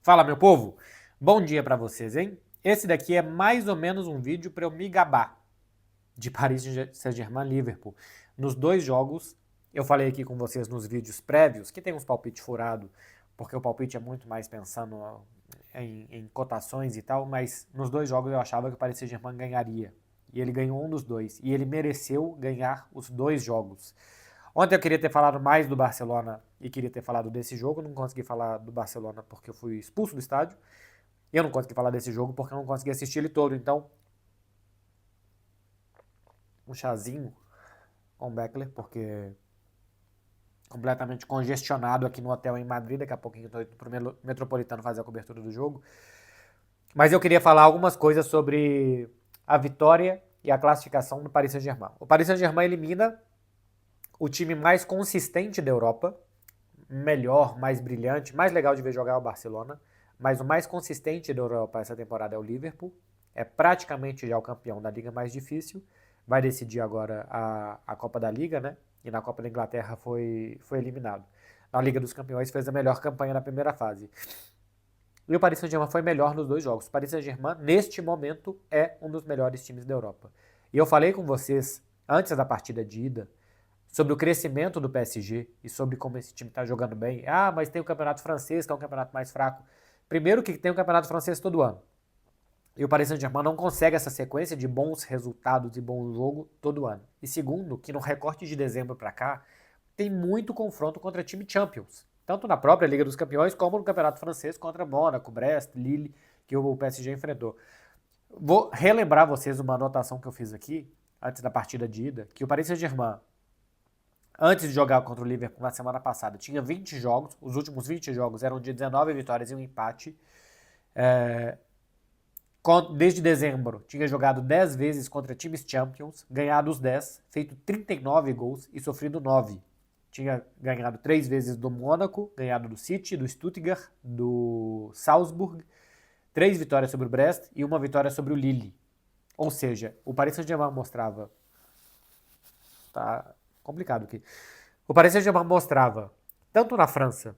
Fala, meu povo! Bom dia pra vocês, hein? Esse daqui é mais ou menos um vídeo pra eu me gabar de Paris Saint-Germain e Liverpool. Nos dois jogos, eu falei aqui com vocês nos vídeos prévios, que tem uns palpites furados, porque o palpite é muito mais pensando em cotações e tal, mas nos dois jogos eu achava que o Paris Saint-Germain ganharia. E ele ganhou um dos dois. E ele mereceu ganhar os dois jogos. Ontem eu queria ter falado mais do Barcelona e queria ter falado desse jogo. Não consegui falar do Barcelona porque eu fui expulso do estádio. E eu não consegui falar desse jogo porque eu não consegui assistir ele todo. Então, um chazinho com o Beckler, porque completamente congestionado aqui no hotel em Madrid. Daqui a pouquinho eu tô indo pro Metropolitano fazer a cobertura do jogo. Mas eu queria falar algumas coisas sobre a vitória e a classificação do Paris Saint-Germain. O Paris Saint-Germain elimina o time mais consistente da Europa, melhor, mais brilhante, mais legal de ver jogar é o Barcelona, mas o mais consistente da Europa essa temporada é o Liverpool, é praticamente já o campeão da liga mais difícil, vai decidir agora a Copa da Liga, né? E na Copa da Inglaterra foi eliminado. Na Liga dos Campeões fez a melhor campanha na primeira fase. E o Paris Saint-Germain foi melhor nos dois jogos. O Paris Saint-Germain, neste momento, é um dos melhores times da Europa. E eu falei com vocês, antes da partida de ida, sobre o crescimento do PSG e sobre como esse time está jogando bem. Ah, mas tem o campeonato francês, que é um campeonato mais fraco. Primeiro que tem o campeonato francês todo ano. E o Paris Saint-Germain não consegue essa sequência de bons resultados e bom jogo todo ano. E segundo, que no recorte de dezembro para cá, tem muito confronto contra time Champions. Tanto na própria Liga dos Campeões, como no campeonato francês contra Mônaco, Brest, Lille, que o PSG enfrentou. Vou relembrar vocês uma anotação que eu fiz aqui, antes da partida de ida, que o Paris Saint-Germain, antes de jogar contra o Liverpool na semana passada, tinha 20 jogos, os últimos 20 jogos eram de 19 vitórias e um empate. Desde dezembro, tinha jogado 10 vezes contra times Champions, ganhado os 10, feito 39 gols e sofrido 9. Tinha ganhado 3 vezes do Mônaco, ganhado do City, do Stuttgart, do Salzburg, 3 vitórias sobre o Brest e uma vitória sobre o Lille. Ou seja, o Paris Saint-Germain mostrava... Tá complicado aqui. O Paris Saint-Germain mostrava, tanto na França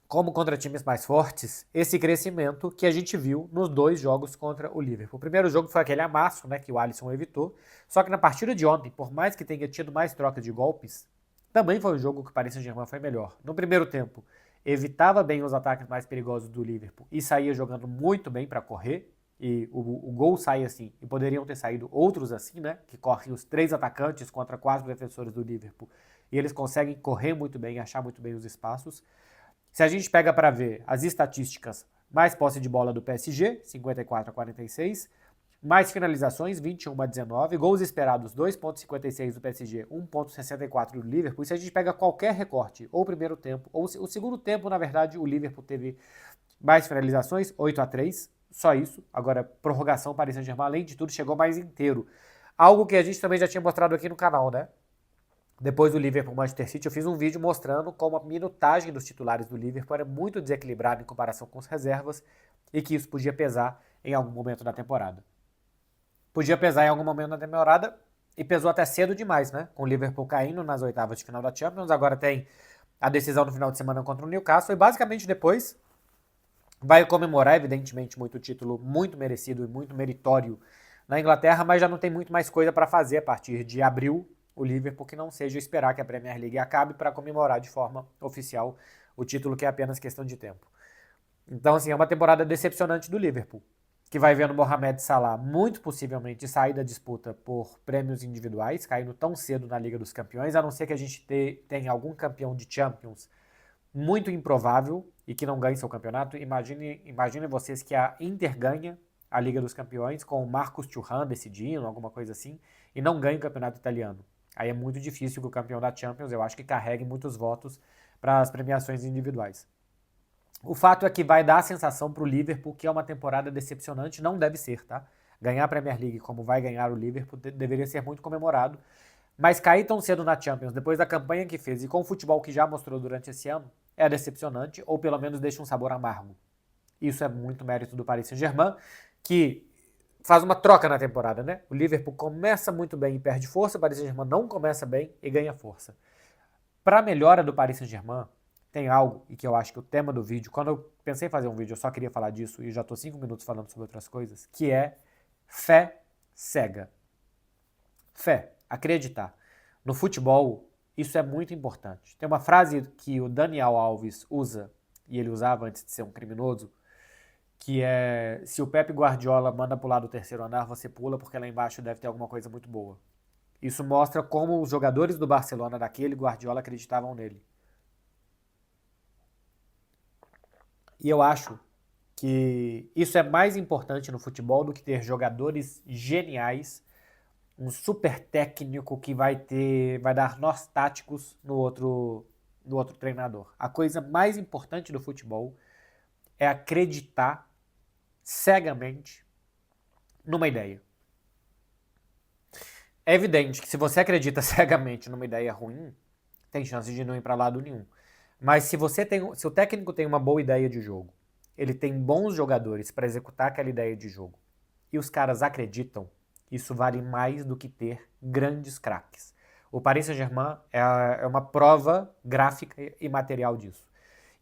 como contra times mais fortes, esse crescimento que a gente viu nos dois jogos contra o Liverpool. O primeiro jogo foi aquele amasso, né, que o Alisson evitou, só que na partida de ontem, por mais que tenha tido mais troca de golpes, também foi um jogo que o Paris Saint-Germain foi melhor. No primeiro tempo, evitava bem os ataques mais perigosos do Liverpool e saía jogando muito bem para correr, e o gol sai assim, e poderiam ter saído outros assim, né, que correm os 3 atacantes contra 4 defensores do Liverpool, e eles conseguem correr muito bem, achar muito bem os espaços. Se a gente pega para ver as estatísticas, mais posse de bola do PSG, 54-46, mais finalizações, 21-19, gols esperados, 2,56 do PSG, 1,64 do Liverpool. E se a gente pega qualquer recorte, ou o primeiro tempo, ou o segundo tempo, na verdade, o Liverpool teve mais finalizações, 8-3, só isso. Agora, prorrogação, Paris Saint-Germain, além de tudo, chegou mais inteiro. Algo que a gente também já tinha mostrado aqui no canal, né? Depois do Liverpool Manchester City, eu fiz um vídeo mostrando como a minutagem dos titulares do Liverpool era muito desequilibrada em comparação com as reservas e que isso podia pesar em algum momento da temporada. Podia pesar em algum momento da temporada e pesou até cedo demais, né? Com o Liverpool caindo nas oitavas de final da Champions, agora tem a decisão no final de semana contra o Newcastle e basicamente depois vai comemorar, evidentemente, muito título muito merecido e muito meritório na Inglaterra, mas já não tem muito mais coisa para fazer a partir de abril, o Liverpool, que não seja esperar que a Premier League acabe para comemorar de forma oficial o título, que é apenas questão de tempo. Então, assim, é uma temporada decepcionante do Liverpool, que vai vendo Mohamed Salah muito possivelmente sair da disputa por prêmios individuais, caindo tão cedo na Liga dos Campeões, a não ser que a gente tenha algum campeão de Champions muito improvável e que não ganhe seu campeonato. Imagine vocês que a Inter ganha a Liga dos Campeões com o Marcos Thuram decidindo, alguma coisa assim, e não ganha o campeonato italiano. Aí é muito difícil que o campeão da Champions, eu acho que carregue muitos votos para as premiações individuais. O fato é que vai dar a sensação para o Liverpool que é uma temporada decepcionante, não deve ser, tá? Ganhar a Premier League como vai ganhar o Liverpool deveria ser muito comemorado, mas cair tão cedo na Champions, depois da campanha que fez e com o futebol que já mostrou durante esse ano, é decepcionante, ou pelo menos deixa um sabor amargo. Isso é muito mérito do Paris Saint-Germain, que faz uma troca na temporada, né? O Liverpool começa muito bem e perde força, o Paris Saint-Germain não começa bem e ganha força. Para a melhora do Paris Saint-Germain, tem algo, e que eu acho que o tema do vídeo, quando eu pensei em fazer um vídeo, eu só queria falar disso, e já tô 5 minutos falando sobre outras coisas, que é fé cega. Fé, acreditar. No futebol, isso é muito importante. Tem uma frase que o Daniel Alves usa, e ele usava antes de ser um criminoso, que é: se o Pepe Guardiola manda pular do terceiro andar, você pula porque lá embaixo deve ter alguma coisa muito boa. Isso mostra como os jogadores do Barcelona daquele Guardiola acreditavam nele. E eu acho que isso é mais importante no futebol do que ter jogadores geniais, um super técnico que vai dar nós táticos no outro treinador. A coisa mais importante do futebol é acreditar cegamente numa ideia. É evidente que se você acredita cegamente numa ideia ruim, tem chance de não ir para lado nenhum. Mas se o técnico tem uma boa ideia de jogo, ele tem bons jogadores para executar aquela ideia de jogo, e os caras acreditam, isso vale mais do que ter grandes craques. O Paris Saint-Germain é uma prova gráfica e material disso.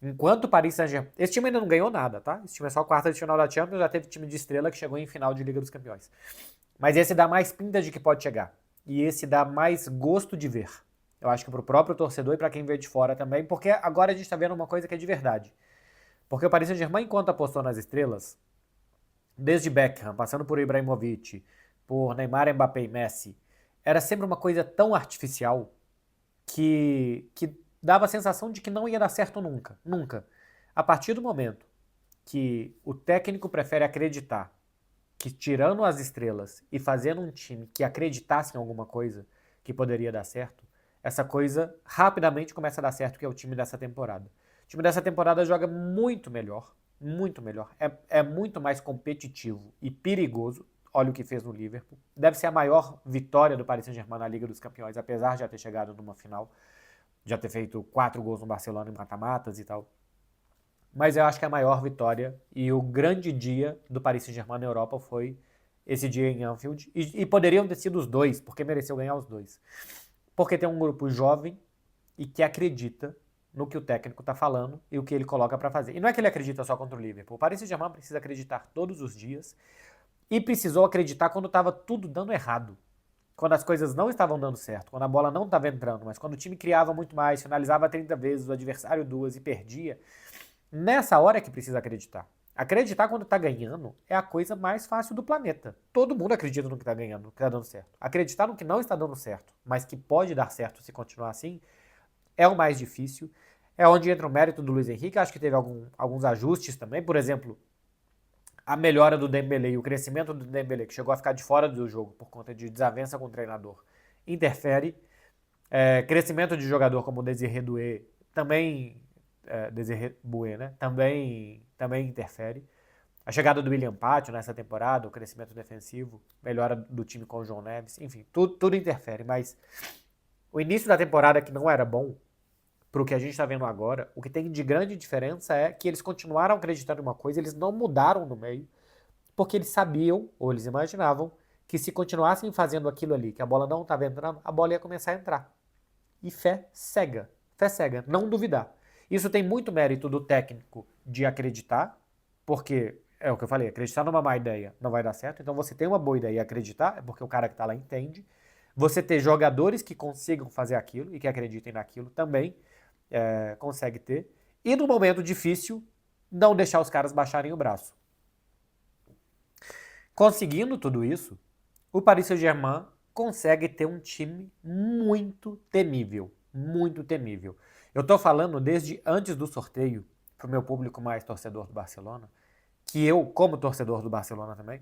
Enquanto o Paris Saint-Germain... Esse time ainda não ganhou nada, tá? Esse time é só quarta de final da Champions, já teve time de estrela que chegou em final de Liga dos Campeões. Mas esse dá mais pinta de que pode chegar. E esse dá mais gosto de ver. Eu acho que pro próprio torcedor e para quem vê de fora também, porque agora a gente tá vendo uma coisa que é de verdade. Porque o Paris Saint-Germain, enquanto apostou nas estrelas, desde Beckham, passando por Ibrahimovic, por Neymar, Mbappé e Messi, era sempre uma coisa tão artificial que dava a sensação de que não ia dar certo nunca. Nunca. A partir do momento que o técnico prefere acreditar que tirando as estrelas e fazendo um time que acreditasse em alguma coisa que poderia dar certo, essa coisa rapidamente começa a dar certo, que é o time dessa temporada. O time dessa temporada joga muito melhor, muito melhor. É muito mais competitivo e perigoso. Olha o que fez no Liverpool. Deve ser a maior vitória do Paris Saint-Germain na Liga dos Campeões, apesar de já ter chegado numa final, já ter feito 4 gols no Barcelona em mata-matas e tal. Mas eu acho que a maior vitória e o grande dia do Paris Saint-Germain na Europa foi esse dia em Anfield. E poderiam ter sido os dois, porque mereceu ganhar os dois. Porque tem um grupo jovem e que acredita no que o técnico está falando e o que ele coloca para fazer. E não é que ele acredita só contra o Liverpool. O Paris Saint-Germain precisa acreditar todos os dias e precisou acreditar quando estava tudo dando errado. Quando as coisas não estavam dando certo, quando a bola não estava entrando, mas quando o time criava muito mais, finalizava 30 vezes, o adversário 2 e perdia. Nessa hora é que precisa acreditar. Acreditar quando tá ganhando é a coisa mais fácil do planeta. Todo mundo acredita no que tá ganhando, no que tá dando certo. Acreditar no que não está dando certo, mas que pode dar certo se continuar assim, é o mais difícil. É onde entra o mérito do Luiz Henrique. Acho que teve alguns ajustes também. Por exemplo, a melhora do Dembélé e o crescimento do Dembélé, que chegou a ficar de fora do jogo por conta de desavença com o treinador, interfere. Crescimento de jogador como o Désiré Doué também... Désiré Doué, né? Também interfere. A chegada do William Pátio nessa temporada, o crescimento defensivo, melhora do time com o João Neves, enfim, tudo interfere, mas o início da temporada que não era bom, pro que a gente tá vendo agora, o que tem de grande diferença é que eles continuaram acreditando em uma coisa, eles não mudaram no meio, porque eles sabiam, ou eles imaginavam, que se continuassem fazendo aquilo ali, que a bola não estava entrando, a bola ia começar a entrar. E fé cega, não duvidar. Isso tem muito mérito do técnico de acreditar, porque é o que eu falei, acreditar numa má ideia não vai dar certo, então você tem uma boa ideia e acreditar, é porque o cara que está lá entende. Você ter jogadores que consigam fazer aquilo e que acreditem naquilo também consegue ter. E no momento difícil, não deixar os caras baixarem o braço. Conseguindo tudo isso, o Paris Saint-Germain consegue ter um time muito temível, muito temível. Eu tô falando desde antes do sorteio, pro meu público mais torcedor do Barcelona, que eu, como torcedor do Barcelona também,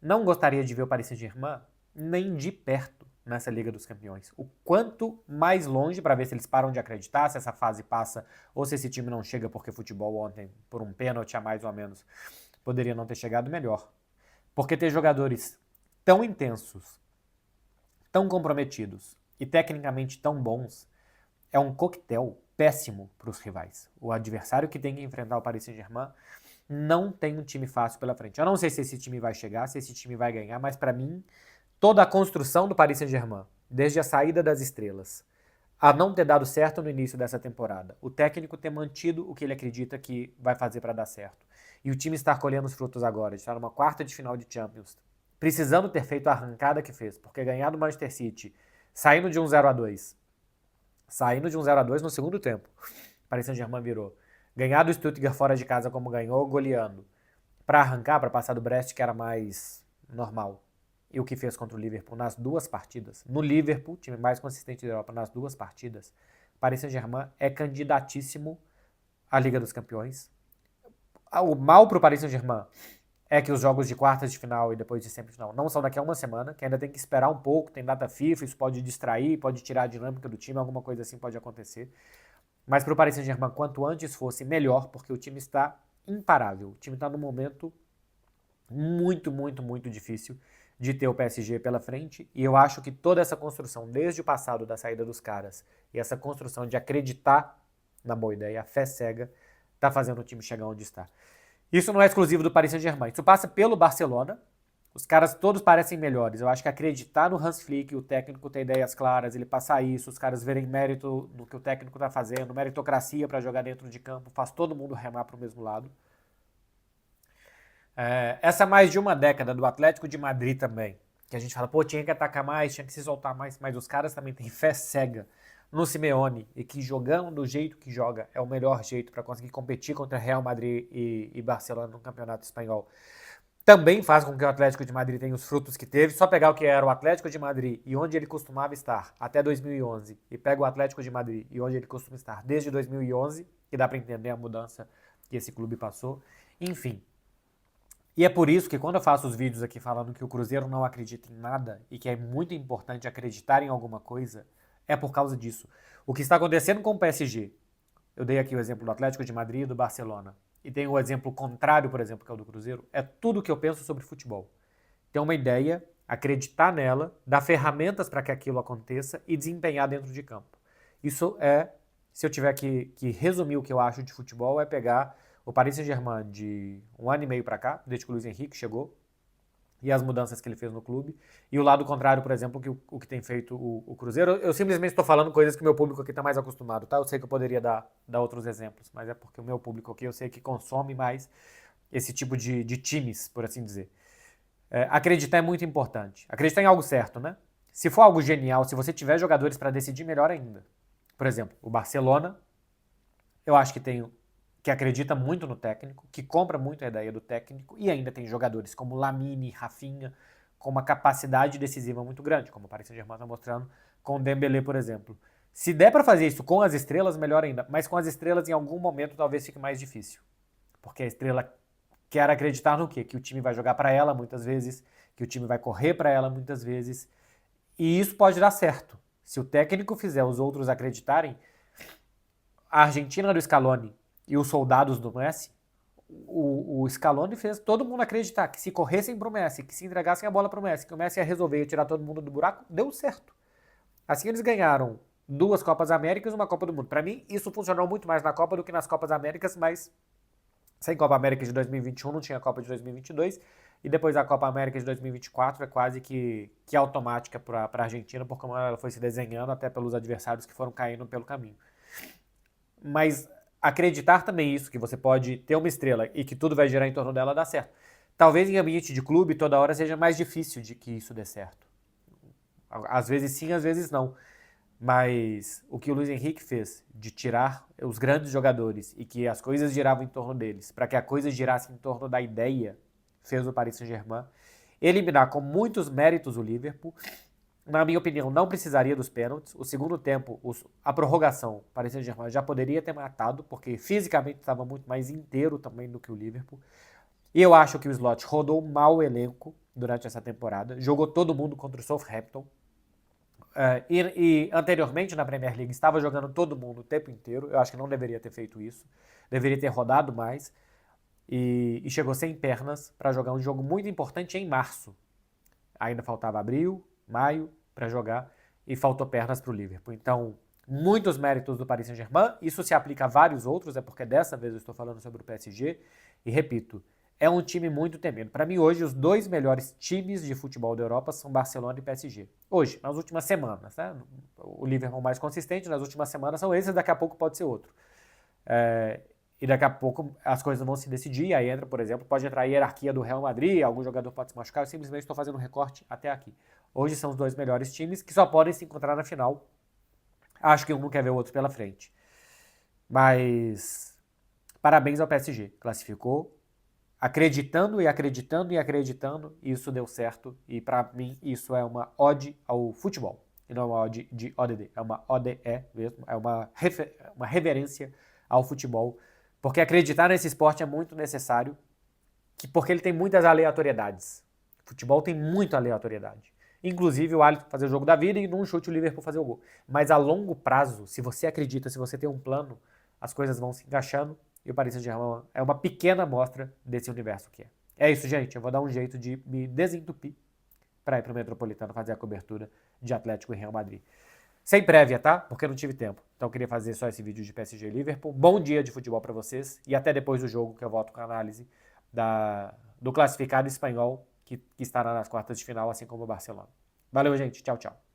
não gostaria de ver o Paris Saint-Germain nem de perto nessa Liga dos Campeões. O quanto mais longe, para ver se eles param de acreditar, se essa fase passa, ou se esse time não chega porque futebol ontem, por um pênalti a mais ou a menos, poderia não ter chegado, melhor. Porque ter jogadores tão intensos, tão comprometidos e tecnicamente tão bons é um coquetel péssimo para os rivais. O adversário que tem que enfrentar o Paris Saint-Germain não tem um time fácil pela frente. Eu não sei se esse time vai chegar, se esse time vai ganhar, mas para mim, toda a construção do Paris Saint-Germain, desde a saída das estrelas a não ter dado certo no início dessa temporada. O técnico ter mantido o que ele acredita que vai fazer para dar certo. E o time estar colhendo os frutos agora, de estar numa quarta de final de Champions, precisando ter feito a arrancada que fez, porque ganhar do Manchester City, saindo de um 0-2 no segundo tempo, Paris Saint-Germain virou. Ganhar do Stuttgart fora de casa como ganhou, goleando, para arrancar, para passar do Brest, que era mais normal. E o que fez contra o Liverpool nas duas partidas. No Liverpool, time mais consistente da Europa, nas duas partidas, Paris Saint-Germain é candidatíssimo à Liga dos Campeões. O mal para o Paris Saint-Germain é que os jogos de quartas de final e depois de semifinal não são daqui a uma semana, que ainda tem que esperar um pouco, tem data FIFA, isso pode distrair, pode tirar a dinâmica do time, alguma coisa assim pode acontecer. Mas para o Paris Saint-Germain, quanto antes fosse, melhor, porque o time está imparável. O time está num momento muito, muito, muito difícil de ter o PSG pela frente, e eu acho que toda essa construção, desde o passado da saída dos caras, e essa construção de acreditar na boa ideia, a fé cega, está fazendo o time chegar onde está. Isso não é exclusivo do Paris Saint-Germain, isso passa pelo Barcelona, os caras todos parecem melhores. Eu acho que acreditar no Hans Flick, o técnico ter ideias claras, ele passar isso, os caras verem mérito no que o técnico está fazendo, meritocracia para jogar dentro de campo, faz todo mundo remar para o mesmo lado. Essa mais de uma década do Atlético de Madrid também, que a gente fala, pô, tinha que atacar mais, tinha que se soltar mais, mas os caras também têm fé cega no Simeone, e que jogando do jeito que joga é o melhor jeito para conseguir competir contra Real Madrid e Barcelona no Campeonato Espanhol. Também faz com que o Atlético de Madrid tenha os frutos que teve. Só pegar o que era o Atlético de Madrid e onde ele costumava estar até 2011 e pega o Atlético de Madrid e onde ele costuma estar desde 2011, que dá para entender a mudança que esse clube passou. Enfim. E é por isso que quando eu faço os vídeos aqui falando que o Cruzeiro não acredita em nada e que é muito importante acreditar em alguma coisa, é por causa disso. O que está acontecendo com o PSG, eu dei aqui o exemplo do Atlético de Madrid e do Barcelona, e tem o exemplo contrário, por exemplo, que é o do Cruzeiro, é tudo o que eu penso sobre futebol. Ter uma ideia, acreditar nela, dar ferramentas para que aquilo aconteça e desempenhar dentro de campo. Isso é, se eu tiver que resumir o que eu acho de futebol, é pegar o Paris Saint-Germain de um ano e meio para cá, desde que o Luis Henrique chegou, e as mudanças que ele fez no clube, e o lado contrário, por exemplo, que o que tem feito o Cruzeiro. Eu simplesmente estou falando coisas que o meu público aqui está mais acostumado, tá? Eu sei que eu poderia dar outros exemplos, mas é porque o meu público aqui eu sei que consome mais esse tipo de times, por assim dizer. Acreditar é muito importante. Acreditar em algo certo, né? Se for algo genial, se você tiver jogadores para decidir, melhor ainda. Por exemplo, o Barcelona, eu acho que acredita muito no técnico, que compra muito a ideia do técnico e ainda tem jogadores como Lamine, Rafinha, com uma capacidade decisiva muito grande, como o Paris Saint-Germain está mostrando com o Dembélé, por exemplo. Se der para fazer isso com as estrelas, melhor ainda, mas com as estrelas em algum momento talvez fique mais difícil, porque a estrela quer acreditar no quê? Que o time vai jogar para ela muitas vezes, que o time vai correr para ela muitas vezes, e isso pode dar certo. Se o técnico fizer os outros acreditarem, a Argentina do Scaloni e os soldados do Messi, o Scaloni fez todo mundo acreditar que se corressem pro Messi, que se entregassem a bola pro Messi, que o Messi ia resolver e tirar todo mundo do buraco, deu certo. Assim eles ganharam 2 Copas Américas e uma Copa do Mundo. Para mim, isso funcionou muito mais na Copa do que nas Copas Américas, mas sem Copa América de 2021 não tinha Copa de 2022, e depois a Copa América de 2024 é quase que automática para a Argentina, por como ela foi se desenhando, até pelos adversários que foram caindo pelo caminho. Mas acreditar também isso, que você pode ter uma estrela e que tudo vai girar em torno dela, dá certo. Talvez em ambiente de clube, toda hora seja mais difícil de que isso dê certo. Às vezes sim, às vezes não. Mas o que o Luis Henrique fez de tirar os grandes jogadores e que as coisas giravam em torno deles, para que a coisa girasse em torno da ideia, fez o Paris Saint-Germain. Eliminar com muitos méritos o Liverpool. Na minha opinião, não precisaria dos pênaltis. O segundo tempo, a prorrogação, o Paris Saint-Germain já poderia ter matado, porque fisicamente estava muito mais inteiro também do que o Liverpool. E eu acho que o Slot rodou mal o elenco durante essa temporada. Jogou todo mundo contra o Southampton. E anteriormente na Premier League estava jogando todo mundo o tempo inteiro. Eu acho que não deveria ter feito isso. Deveria ter rodado mais. E chegou sem pernas para jogar um jogo muito importante em março. Ainda faltava abril, maio para jogar e faltou pernas para o Liverpool. Então, muitos méritos do Paris Saint-Germain. Isso se aplica a vários outros, é porque dessa vez eu estou falando sobre o PSG. E repito, é um time muito temido. Para mim, hoje, os dois melhores times de futebol da Europa são Barcelona e PSG. Hoje, nas últimas semanas, né? O Liverpool mais consistente nas últimas semanas são esses, daqui a pouco pode ser outro. E daqui a pouco as coisas vão se decidir, aí entra, por exemplo, pode entrar a hierarquia do Real Madrid, algum jogador pode se machucar, eu simplesmente estou fazendo um recorte até aqui. Hoje são os dois melhores times que só podem se encontrar na final. Acho que um não quer ver o outro pela frente. Mas parabéns ao PSG, classificou, acreditando e acreditando e acreditando, e isso deu certo. E para mim isso é uma ode ao futebol. E não é uma ode de ODD, é uma ODE mesmo, é uma reverência ao futebol. Porque acreditar nesse esporte é muito necessário, porque ele tem muitas aleatoriedades. O futebol tem muita aleatoriedade. Inclusive o Alisson fazer o jogo da vida e num chute o Liverpool fazer o gol. Mas a longo prazo, se você acredita, se você tem um plano, as coisas vão se encaixando e o Paris Saint-Germain é uma pequena amostra desse universo que é. É isso, gente. Eu vou dar um jeito de me desentupir para ir para o Metropolitano fazer a cobertura de Atlético e Real Madrid. Sem prévia, tá? Porque eu não tive tempo. Então eu queria fazer só esse vídeo de PSG e Liverpool. Bom dia de futebol para vocês e até depois do jogo que eu volto com a análise do classificado espanhol que estará nas quartas de final, assim como o Barcelona. Valeu, gente. Tchau, tchau.